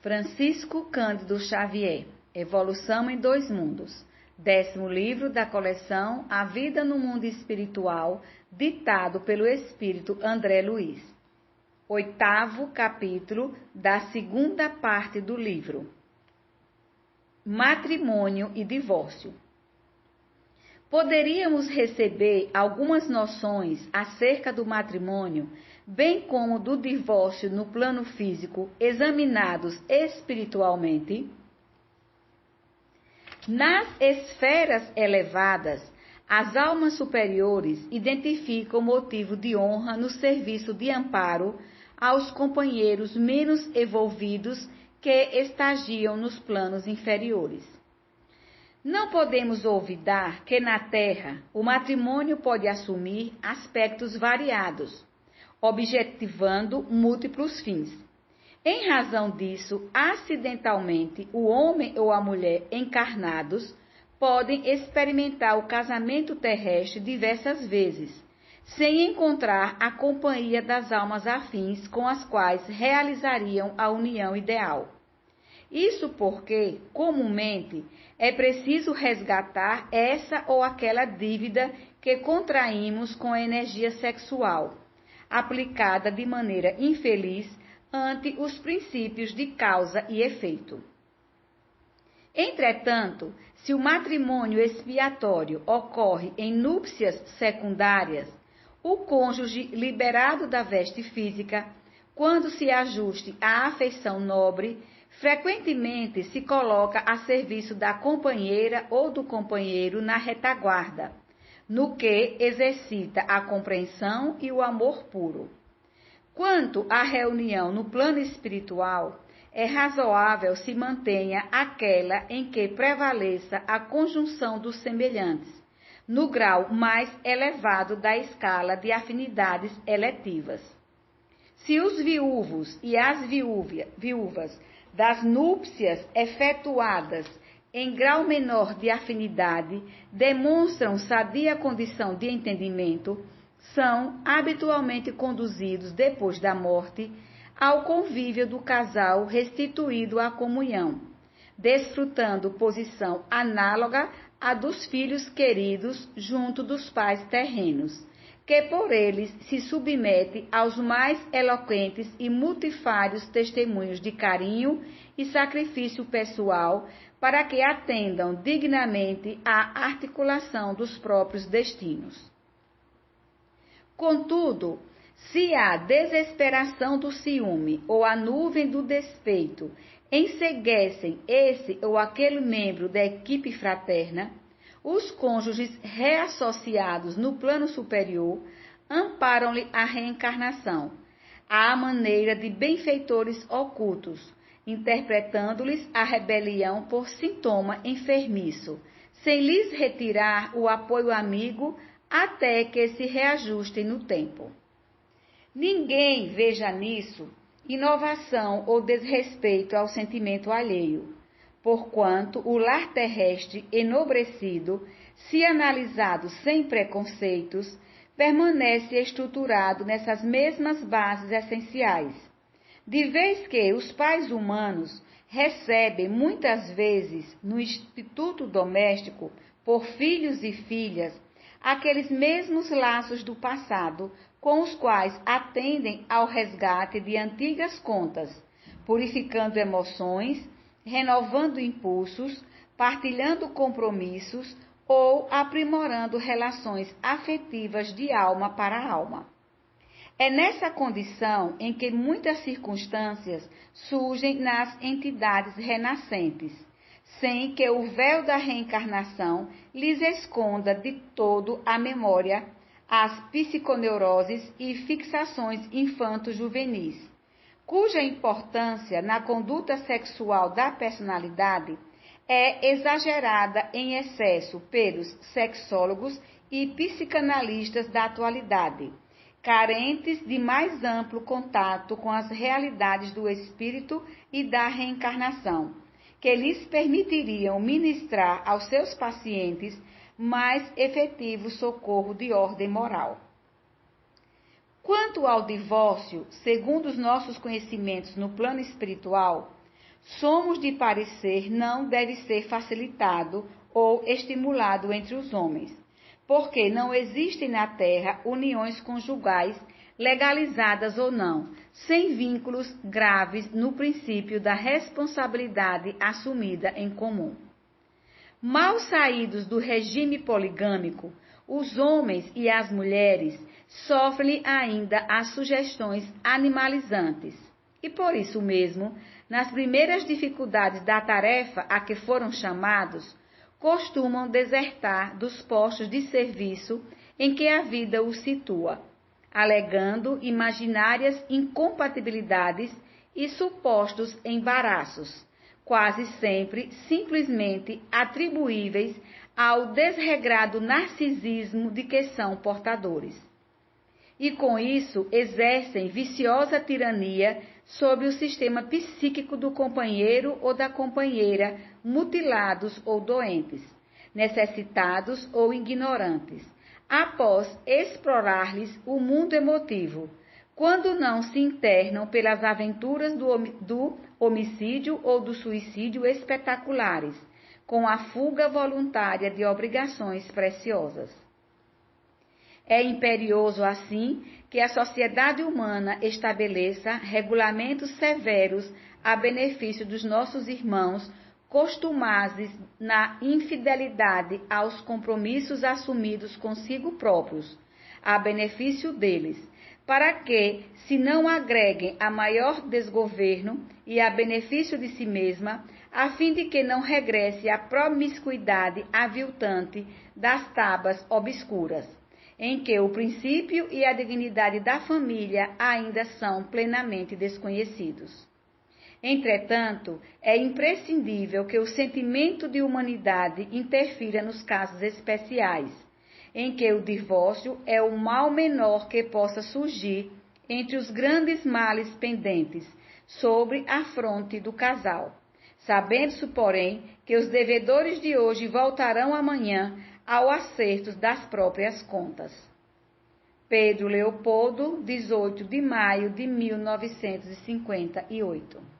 Francisco Cândido Xavier, Evolução em Dois Mundos. 10º livro da coleção A Vida no Mundo Espiritual, ditado pelo Espírito André Luiz. 8º capítulo da segunda parte do livro. Matrimônio e divórcio. Poderíamos receber algumas noções acerca do matrimônio, bem como do divórcio no plano físico, examinados espiritualmente? Nas esferas elevadas, as almas superiores identificam motivo de honra no serviço de amparo aos companheiros menos evolvidos que estagiam nos planos inferiores. Não podemos olvidar que na Terra o matrimônio pode assumir aspectos variados, objetivando múltiplos fins. Em razão disso, acidentalmente, o homem ou a mulher encarnados podem experimentar o casamento terrestre diversas vezes, sem encontrar a companhia das almas afins com as quais realizariam a união ideal. Isso porque, comumente, é preciso resgatar essa ou aquela dívida que contraímos com a energia sexual, aplicada de maneira infeliz ante os princípios de causa e efeito. Entretanto, se o matrimônio expiatório ocorre em núpcias secundárias, o cônjuge liberado da veste física, quando se ajuste à afeição nobre, frequentemente se coloca a serviço da companheira ou do companheiro na retaguarda, no que exercita a compreensão e o amor puro. Quanto à reunião no plano espiritual, é razoável se mantenha aquela em que prevaleça a conjunção dos semelhantes, no grau mais elevado da escala de afinidades eletivas. Se os viúvos e as viúvas das núpcias efetuadas em grau menor de afinidade demonstram sadia condição de entendimento, são habitualmente conduzidos depois da morte ao convívio do casal restituído à comunhão, desfrutando posição análoga à dos filhos queridos junto dos pais terrenos, que por eles se submete aos mais eloquentes e multifários testemunhos de carinho e sacrifício pessoal para que atendam dignamente à articulação dos próprios destinos. Contudo, se a desesperação do ciúme ou a nuvem do despeito enceguecem esse ou aquele membro da equipe fraterna, os cônjuges reassociados no plano superior amparam-lhe a reencarnação, à maneira de benfeitores ocultos, interpretando-lhes a rebelião por sintoma enfermiço, sem lhes retirar o apoio amigo até que se reajustem no tempo. Ninguém veja nisso inovação ou desrespeito ao sentimento alheio, porquanto o lar terrestre enobrecido, se analisado sem preconceitos, permanece estruturado nessas mesmas bases essenciais, de vez que os pais humanos recebem muitas vezes no instituto doméstico, por filhos e filhas, aqueles mesmos laços do passado com os quais atendem ao resgate de antigas contas, purificando emoções, renovando impulsos, partilhando compromissos ou aprimorando relações afetivas de alma para alma. É nessa condição em que muitas circunstâncias surgem nas entidades renascentes, sem que o véu da reencarnação lhes esconda de todo a memória, as psiconeuroses e fixações infanto-juvenis, cuja importância na conduta sexual da personalidade é exagerada em excesso pelos sexólogos e psicanalistas da atualidade, carentes de mais amplo contato com as realidades do espírito e da reencarnação, que lhes permitiriam ministrar aos seus pacientes mais efetivo socorro de ordem moral. Quanto ao divórcio, segundo os nossos conhecimentos no plano espiritual, somos de parecer não deve ser facilitado ou estimulado entre os homens, porque não existem na terra uniões conjugais, legalizadas ou não, sem vínculos graves no princípio da responsabilidade assumida em comum. Mal saídos do regime poligâmico, os homens e as mulheres sofrem ainda as sugestões animalizantes e, por isso mesmo, nas primeiras dificuldades da tarefa a que foram chamados, costumam desertar dos postos de serviço em que a vida os situa, alegando imaginárias incompatibilidades e supostos embaraços, quase sempre simplesmente atribuíveis ao desregrado narcisismo de que são portadores. E com isso exercem viciosa tirania sobre o sistema psíquico do companheiro ou da companheira mutilados ou doentes, necessitados ou ignorantes, após explorar-lhes o mundo emotivo, quando não se internam pelas aventuras do homicídio ou do suicídio espetaculares, com a fuga voluntária de obrigações preciosas. É imperioso, assim, que a sociedade humana estabeleça regulamentos severos a benefício dos nossos irmãos costumazes na infidelidade aos compromissos assumidos consigo próprios, a benefício deles, para que se não agreguem a maior desgoverno e a benefício de si mesma, a fim de que não regresse à promiscuidade aviltante das tabas obscuras, em que o princípio e a dignidade da família ainda são plenamente desconhecidos. Entretanto, é imprescindível que o sentimento de humanidade interfira nos casos especiais, em que o divórcio é o mal menor que possa surgir entre os grandes males pendentes sobre a fronte do casal, sabendo-se, porém, que os devedores de hoje voltarão amanhã ao acerto das próprias contas. Pedro Leopoldo, 18 de maio de 1958.